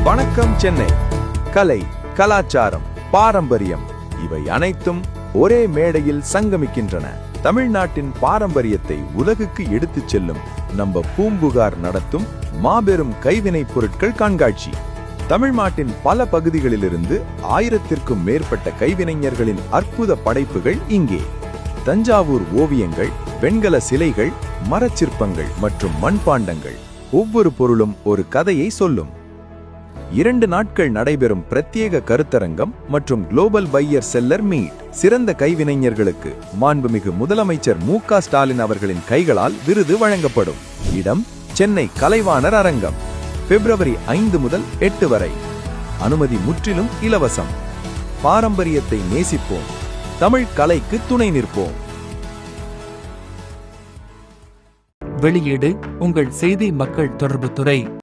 வணக்கம் சென்னை. கலை, கலாச்சாரம், பாரம்பரியம் இவை அனைத்தும் ஒரே மேடையில் சங்கமிக்கின்றன. தமிழ்நாட்டின் பாரம்பரியத்தை உலகுக்கு எடுத்துச் செல்லும் நம்ம பூம்புகார் நடத்தும் மாபெரும் கைவினைப் பொருட்கள் கண்காட்சி. தமிழ்நாட்டின் பல பகுதிகளிலிருந்து 1000க்கும் மேற்பட்ட கைவினைஞர்களின் அற்புத படைப்புகள் இங்கே. தஞ்சாவூர் ஓவியங்கள், வெண்கல சிலைகள், மரச்சிற்பங்கள் மற்றும் மண்பாண்டங்கள், ஒவ்வொரு பொருளும் ஒரு கதையை சொல்லும். 2 நாட்கள் நடைபெறும் பிரத்யேக கருத்தரங்கம் மற்றும் குளோபல் பையர் செல்லர் மீட். சிறந்த கைவினைஞர்களுக்கு மாண்புமிகு முதலமைச்சர் மு.க. ஸ்டாலின் அவர்களின் கைகளால் விருது வழங்கப்படும். இடம் சென்னை கலைவாணர் அரங்கம். பிப்ரவரி 5 முதல் 8 வரை. அனுமதி முற்றிலும் இலவசம். பாரம்பரியத்தை நேசிப்போம், தமிழ் கலைக்கு துணை நிற்போம். வெளியீடு உங்கள் செய்தி மக்கள் தொடர்புத்துறை.